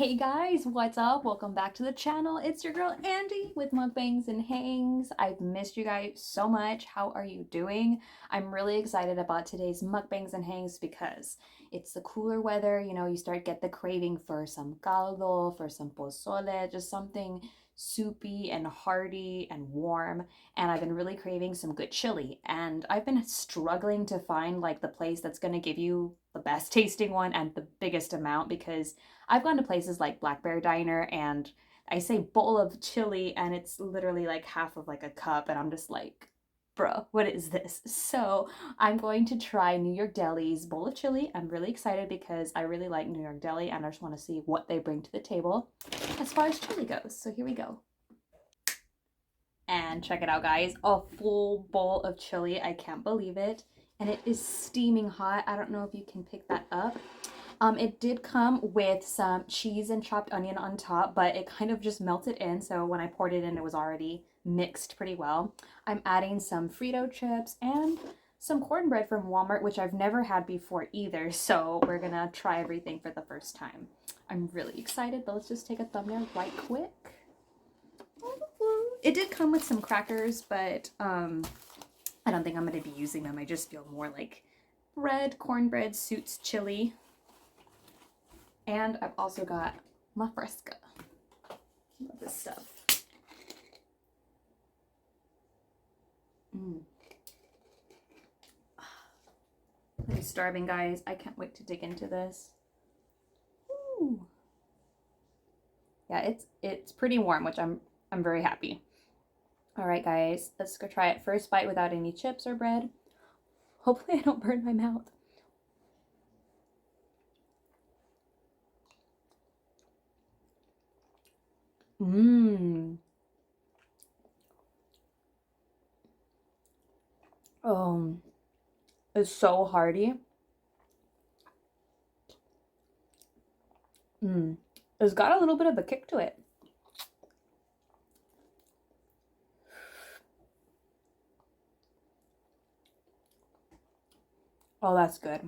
Hey guys, what's up? Welcome back to the channel. It's your girl Andy with Mukbangs and Hangs. I've missed you guys so much. How are you doing? I'm really excited about today's Mukbangs and Hangs because it's the cooler weather. You know, you start get the craving for some caldo, for some pozole, just something soupy and hearty and warm. And I've been really craving some good chili. And I've been struggling to find like the place that's gonna give you the best tasting one and the biggest amount because I've gone to places like Black Bear Diner and I say bowl of chili and it's literally like half of like a cup and I'm just like, bro, what is this? So I'm going to try New York Deli's bowl of chili. I'm really excited because I really like New York Deli and I just want to see what they bring to the table as far as chili goes. So here we go. And check it out, guys. A full bowl of chili. I can't believe it. And it is steaming hot. I don't know if you can pick that up. It did come with some cheese and chopped onion on top, but it kind of just melted in. So when I poured it in, it was already mixed pretty well. I'm adding some Frito chips and some cornbread from Walmart, which I've never had before either. So we're gonna try everything for the first time. I'm really excited, but let's just take a thumbnail right quick. It did come with some crackers, but I don't think I'm gonna be using them. I just feel more like cornbread suits chili. And I've also got my fresca. Love this stuff. I'm starving, guys. I can't wait to dig into this. Ooh. Yeah, it's pretty warm, which I'm very happy. All right, guys, let's go try it. First bite without any chips or bread. Hopefully I don't burn my mouth. Mmm. It's so hearty. It's got a little bit of a kick to it. Oh, that's good.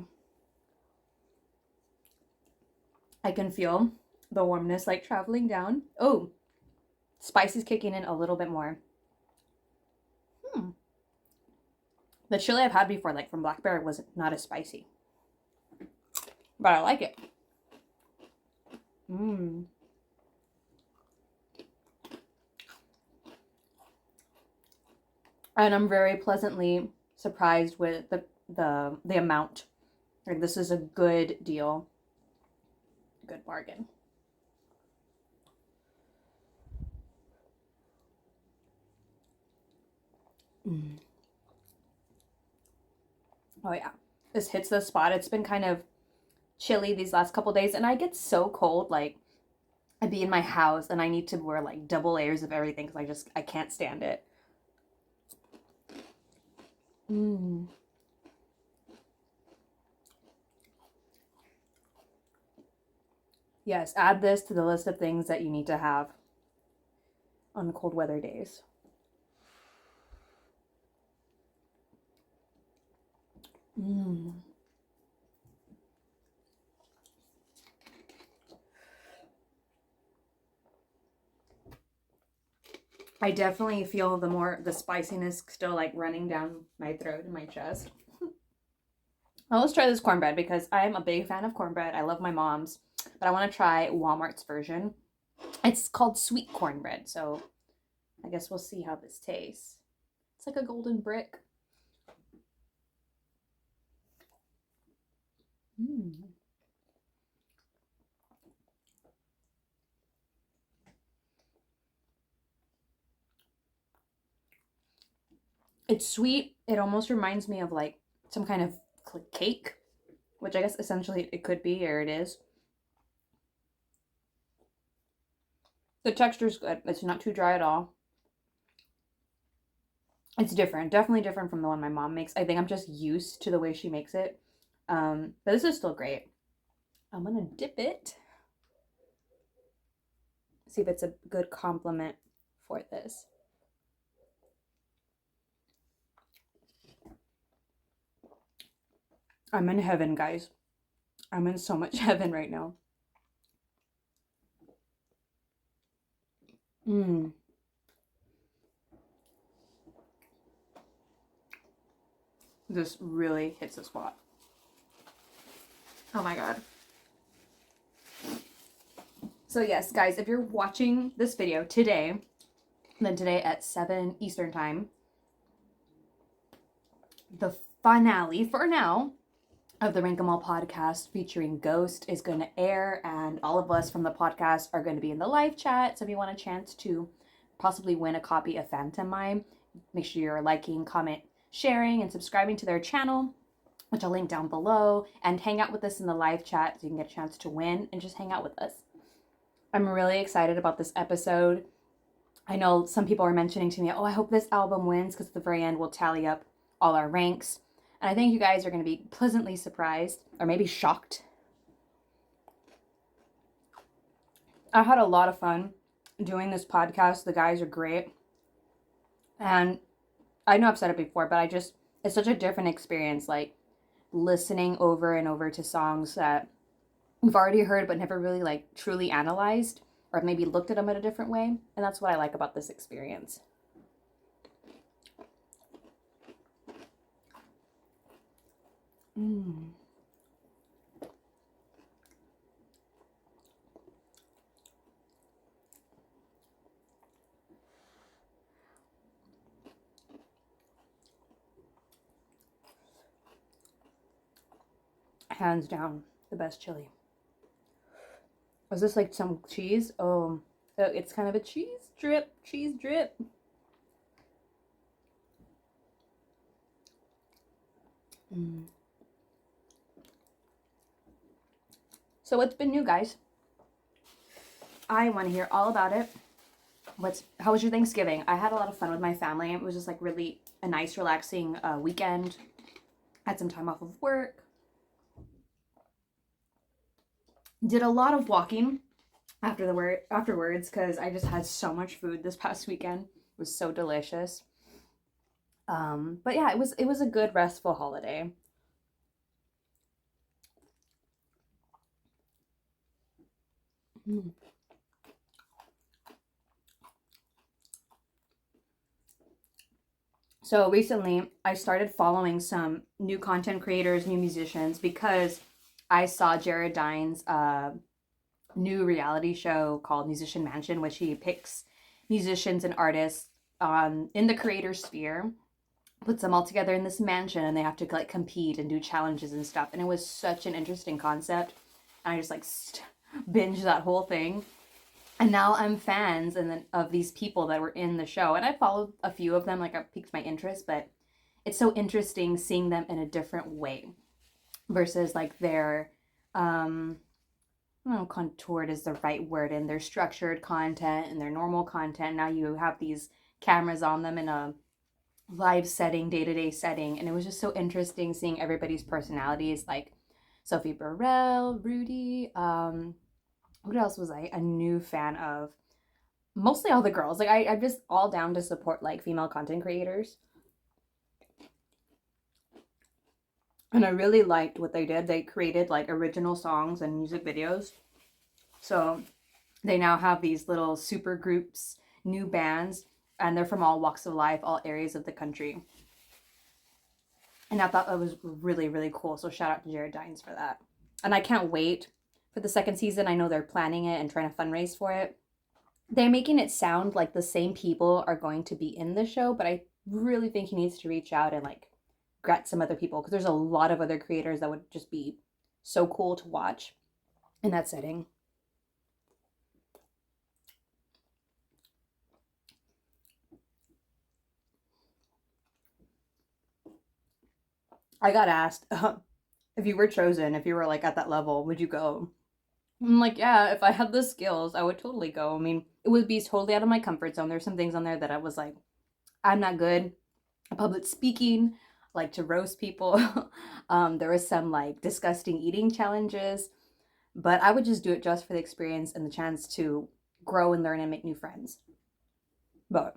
I can feel the warmness like traveling down. Oh, spicy's kicking in a little bit more. The chili I've had before, like from Black Bear, was not as spicy. But I like it. And I'm very pleasantly surprised with the amount. Like, this is a good deal. Good bargain. Oh yeah. This hits the spot. It's been kind of chilly these last couple days and I get so cold. Like, I'd be in my house and I need to wear like double layers of everything because I can't stand it. Yes, add this to the list of things that you need to have on cold weather days. I definitely feel the spiciness still like running down my throat and my chest. Well, let's try this cornbread because I'm a big fan of cornbread. I love my mom's, but I want to try Walmart's version. It's called sweet cornbread, so I guess we'll see how this tastes. It's like a golden brick. It's sweet. It almost reminds me of like some kind of cake, which I guess essentially it could be, or it is. The texture's good. It's not too dry at all. It's different. Definitely different from the one my mom makes. I think I'm just used to the way she makes it. But this is still great. I'm gonna dip it. See if it's a good complement for this. I'm in heaven, guys. I'm in so much heaven right now. Mmm. This really hits the spot. Oh my god. So yes, guys, if you're watching this video today, then today at 7 Eastern time, the finale for now of the Rank 'Em All podcast featuring Ghost is going to air, and all of us from the podcast are going to be in the live chat. So if you want a chance to possibly win a copy of Phantom Mime, make sure you're liking, comment, sharing, and subscribing to their channel, which I'll link down below, and hang out with us in the live chat so you can get a chance to win and just hang out with us. I'm really excited about this episode. I know some people are mentioning to me, oh, I hope this album wins, because at the very end we'll tally up all our ranks. And I think you guys are going to be pleasantly surprised, or maybe shocked. I had a lot of fun doing this podcast. The guys are great. And I know I've said it before, but it's such a different experience, like listening over and over to songs that we've already heard but never really like truly analyzed, or maybe looked at them in a different way. And that's what I like about this experience. Hands down, the best chili. Was this like some cheese? Oh, it's kind of a cheese drip. So what's been new, guys? I want to hear all about it. How was your Thanksgiving? I had a lot of fun with my family. It was just like really a nice, relaxing weekend. Had some time off of work. Did a lot of walking afterwards, because I just had so much food this past weekend. It was so delicious. But yeah, it was a good restful holiday. So recently, I started following some new content creators, new musicians, because I saw Jared Dines' new reality show called Musician Mansion, which he picks musicians and artists in the creator sphere, puts them all together in this mansion, and they have to like compete and do challenges and stuff. And it was such an interesting concept. And I just like binged that whole thing. And now I'm fans of these people that were in the show. And I followed a few of them, like I piqued my interest, but it's so interesting seeing them in a different way versus like their I don't know, contoured is the right word, in their structured content and their normal content. Now you have these cameras on them in a live setting, day-to-day setting, and it was just so interesting seeing everybody's personalities, like Sophie Burrell, Rudy, what else was I a new fan of? Mostly all the girls. Like I'm just all down to support like female content creators. And I really liked what they did. They created like original songs and music videos. So they now have these little super groups, new bands, and they're from all walks of life, all areas of the country. And I thought that was really, really cool. So shout out to Jared Dines for that. And I can't wait for the second season. I know they're planning it and trying to fundraise for it. They're making it sound like the same people are going to be in the show, but I really think he needs to reach out and like get some other people, because there's a lot of other creators that would just be so cool to watch in that setting. I got asked if you were chosen, if you were like at that level, would you go? I'm like, yeah, if I had the skills, I would totally go. I mean, it would be totally out of my comfort zone. There's some things on there that I was like, I'm not good at public speaking, like to roast people. There was some like disgusting eating challenges, but I would just do it just for the experience and the chance to grow and learn and make new friends. But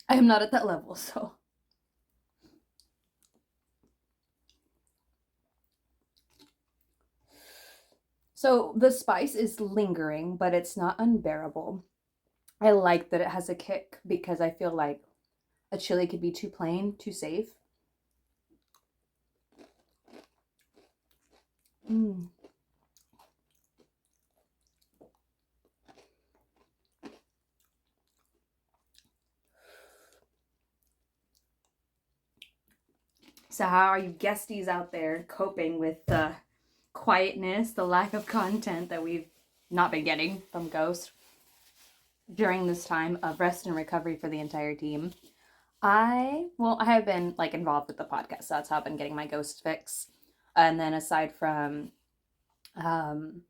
I am not at that level, so. So the spice is lingering, but it's not unbearable. I like that it has a kick because I feel like a chili could be too plain, too safe. Mm. So how are you guesties out there coping with the quietness, the lack of content that we've not been getting from Ghost during this time of rest and recovery for the entire team? I have been like involved with the podcast, so that's how I've been getting my Ghost fix. And then aside from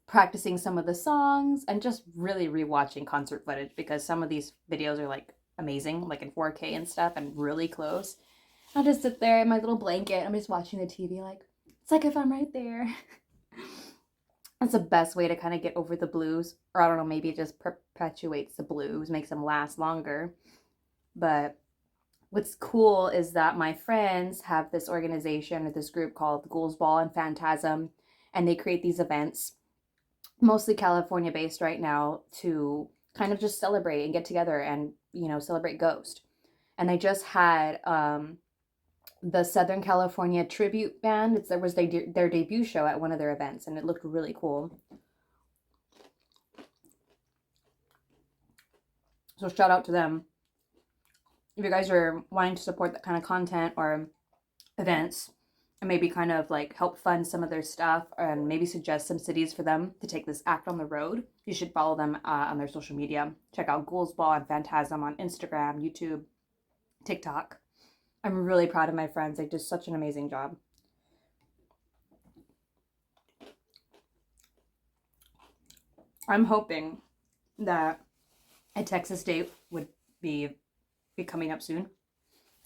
practicing some of the songs and just really rewatching concert footage because some of these videos are like amazing, like in 4K and stuff, and really close. I'll just sit there in my little blanket. I'm just watching the TV, like it's like if I'm right there. That's the best way to kind of get over the blues, or I don't know, maybe it just perpetuates the blues, makes them last longer. But what's cool is that my friends have this organization or this group called Ghouls Ball and Phantasm, and they create these events, mostly California based right now, to kind of just celebrate and get together and, celebrate Ghost. And they just had the Southern California tribute band. There was their debut show at one of their events, and it looked really cool. So shout out to them. If you guys are wanting to support that kind of content or events, and maybe kind of like help fund some of their stuff and maybe suggest some cities for them to take this act on the road, you should follow them on their social media. Check out Ghouls Ball and Phantasm on Instagram, YouTube, TikTok. I'm really proud of my friends. They did such an amazing job. I'm hoping that a Texas date would be coming up soon.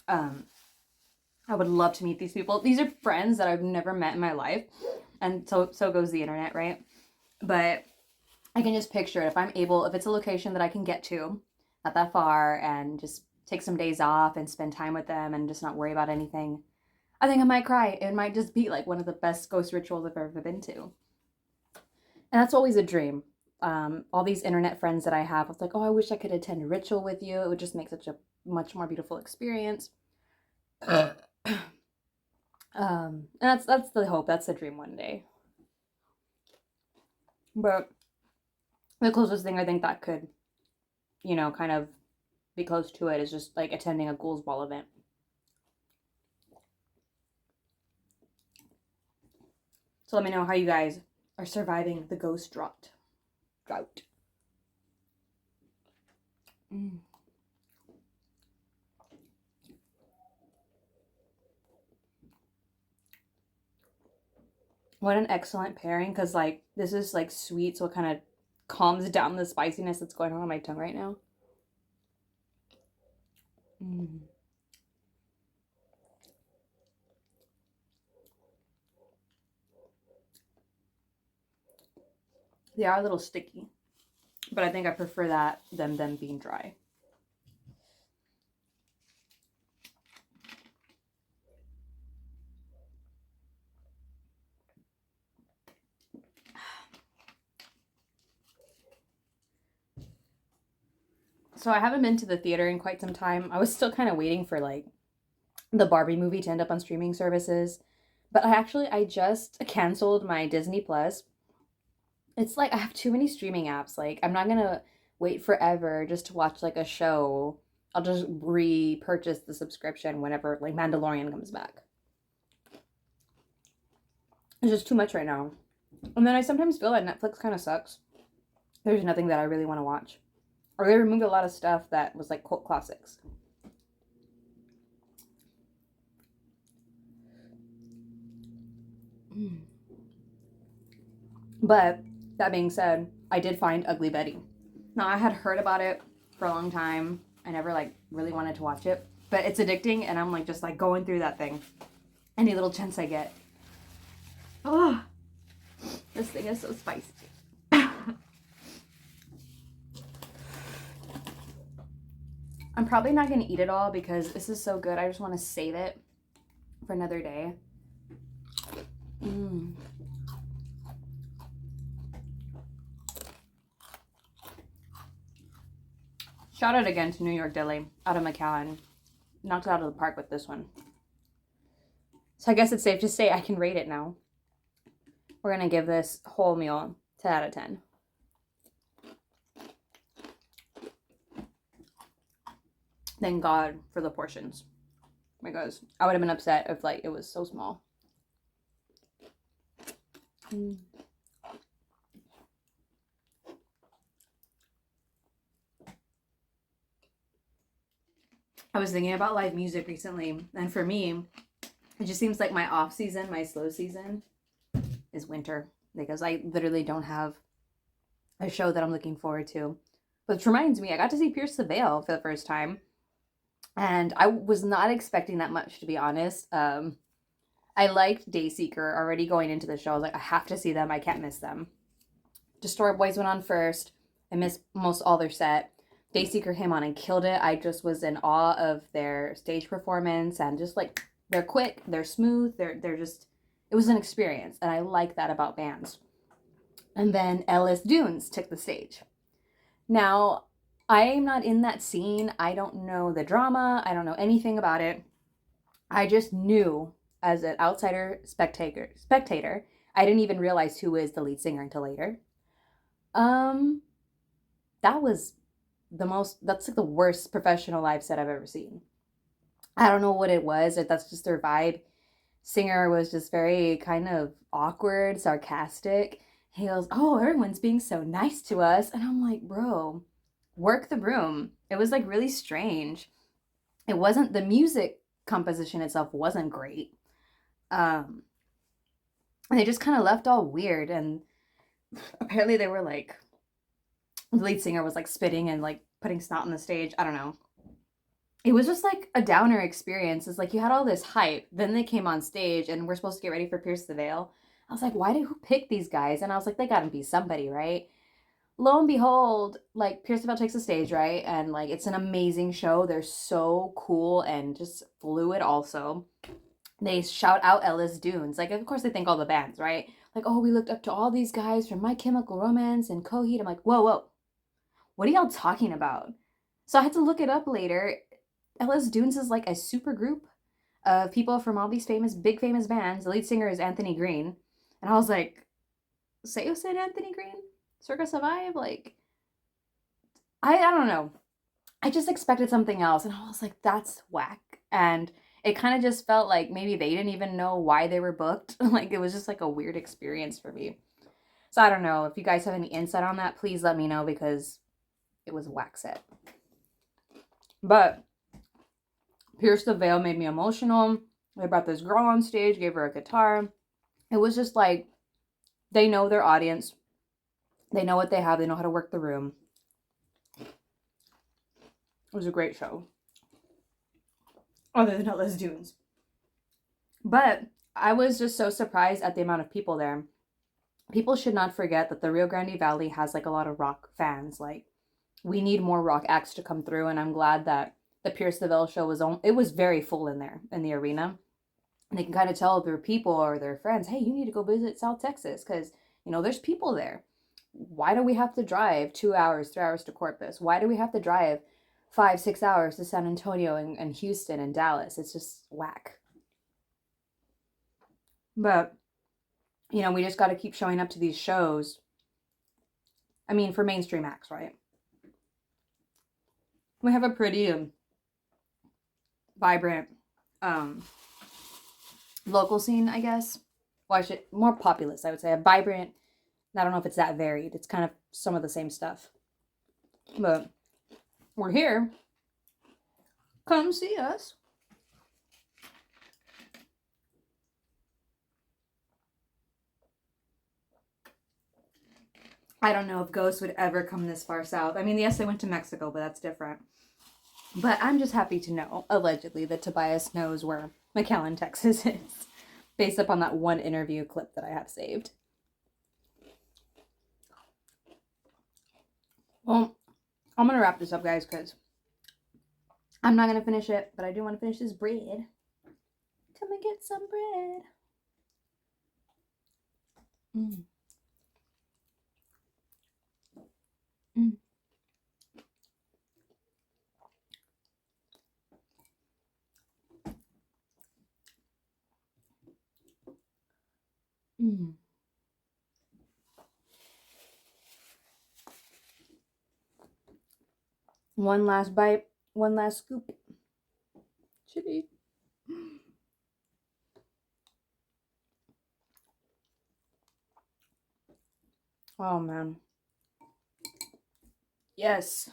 I would love to meet these people. These are friends that I've never met in my life, and so goes the internet, right? But I can just picture it. If it's a location that I can get to, not that far, and just take some days off and spend time with them and just not worry about anything, I think I might cry. It might just be like one of the best ghost rituals I've ever been to. And that's always a dream. All these internet friends that I have, it's like, oh, I wish I could attend a ritual with you. It would just make such a much more beautiful experience. And that's the hope. That's the dream one day. But the closest thing I think that could, kind of be close to it is just like attending a Ghouls Ball event. So let me know how you guys are surviving the ghost drought. Mm. What an excellent pairing, because like this is like sweet, so it kind of calms down the spiciness that's going on my tongue right now. Mm. They are a little sticky, but I think I prefer that than them being dry. So I haven't been to the theater in quite some time. I was still kind of waiting for like the Barbie movie to end up on streaming services. But I just canceled my Disney Plus. It's like I have too many streaming apps. Like I'm not gonna wait forever just to watch like a show. I'll just repurchase the subscription whenever like Mandalorian comes back. It's just too much right now. And then I sometimes feel that Netflix kind of sucks. There's nothing that I really want to watch. Or they removed a lot of stuff that was like cult classics. But that being said, I did find Ugly Betty. Now I had heard about it for a long time. I never like really wanted to watch it, but it's addicting, and I'm like just like going through that thing any little chance I get. Oh, this thing is so spicy. I'm probably not gonna eat it all because this is so good. I just want to save it for another day. Mm. Shout out again to New York Deli out of McAllen. Knocked it out of the park with this one. So I guess it's safe to say I can rate it now. We're going to give this whole meal 10 out of 10. Thank God for the portions. Because I would have been upset if like it was so small. I was thinking about live music recently, and for me, it just seems like my off season, my slow season, is winter. Because I literally don't have a show that I'm looking forward to. Which reminds me, I got to see Pierce the Veil for the first time. And I was not expecting that much, to be honest. I liked Dayseeker already going into the show. I was like, I have to see them. I can't miss them. Destroyer Boys went on first. I missed most all their set. Dayseeker came on and killed it. I just was in awe of their stage performance and just like they're quick, they're smooth, they're just it was an experience, and I like that about bands. And then DUNES took the stage. Now, I am not in that scene. I don't know the drama. I don't know anything about it. I just knew as an outsider spectator, I didn't even realize who is the lead singer until later. That was that's like the worst professional live set I've ever seen. I don't know what it was, if that's just their vibe. Singer was just very kind of awkward, sarcastic. He goes, oh, everyone's being so nice to us. And I'm like, bro, work the room. It was like really strange. It wasn't, the music composition itself wasn't great. And they just kind of left all weird. And apparently they were like, the lead singer was like spitting and like putting snot on the stage. I don't know. It was just like a downer experience. It's like you had all this hype. Then they came on stage and we're supposed to get ready for Pierce the Veil. I was like, who picked these guys? And I was like, they gotta be somebody, right? Lo and behold, like Pierce the Veil takes the stage, right? And like it's an amazing show. They're so cool and just fluid also. They shout out DUNES. Like, of course they thank all the bands, right? Like, oh, we looked up to all these guys from My Chemical Romance and Coheed. I'm like, whoa. What are y'all talking about? So I had to look it up later. DUNES is like a super group of people from all these big famous bands. The lead singer is Anthony Green. And I was like, Sayo said Anthony Green? Circa Survive? Like, I don't know. I just expected something else. And I was like, that's whack. And it kind of just felt like maybe they didn't even know why they were booked. Like, it was just like a weird experience for me. So I don't know. If you guys have any insight on that, please let me know, because it was a whack set. But Pierce the Veil made me emotional. They brought this girl on stage, gave her a guitar. It was just like, they know their audience. They know what they have. They know how to work the room. It was a great show. Other than DUNES. But I was just so surprised at the amount of people there. People should not forget that the Rio Grande Valley has like a lot of rock fans. Like, we need more rock acts to come through, and I'm glad that the Pierce the Veil show was very full in there in the arena. And they can kind of tell their people or their friends, hey, you need to go visit South Texas because, you know, there's people there. Why do we have to drive 2 hours, 3 hours to Corpus? Why do we have to drive 5, 6 hours to San Antonio and Houston and Dallas? It's just whack. But, you know, we just got to keep showing up to these shows. I mean, for mainstream acts, right? We have a pretty vibrant local scene, I guess. Well, more populous, I would say. A vibrant, I don't know if it's that varied. It's kind of some of the same stuff. But we're here. Come see us. I don't know if Ghost would ever come this far south. I mean, yes, they went to Mexico, but that's different. But I'm just happy to know, allegedly, that Tobias knows where McAllen, Texas is, based upon that one interview clip that I have saved. Well, I'm going to wrap this up, guys, because I'm not going to finish it, but I do want to finish this bread. Come and get some bread. Mm. One last bite, one last scoop. Chili. Oh man. Yes.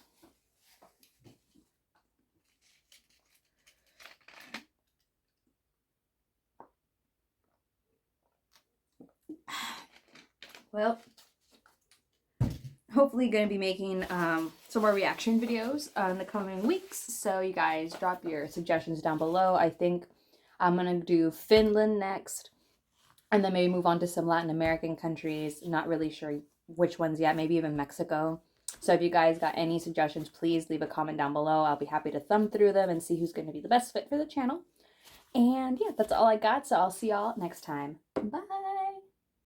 Well, hopefully going to be making some more reaction videos in the coming weeks. So you guys drop your suggestions down below. I think I'm going to do Finland next. And then maybe move on to some Latin American countries. Not really sure which ones yet. Maybe even Mexico. So if you guys got any suggestions, please leave a comment down below. I'll be happy to thumb through them and see who's going to be the best fit for the channel. And yeah, that's all I got. So I'll see y'all next time. Bye.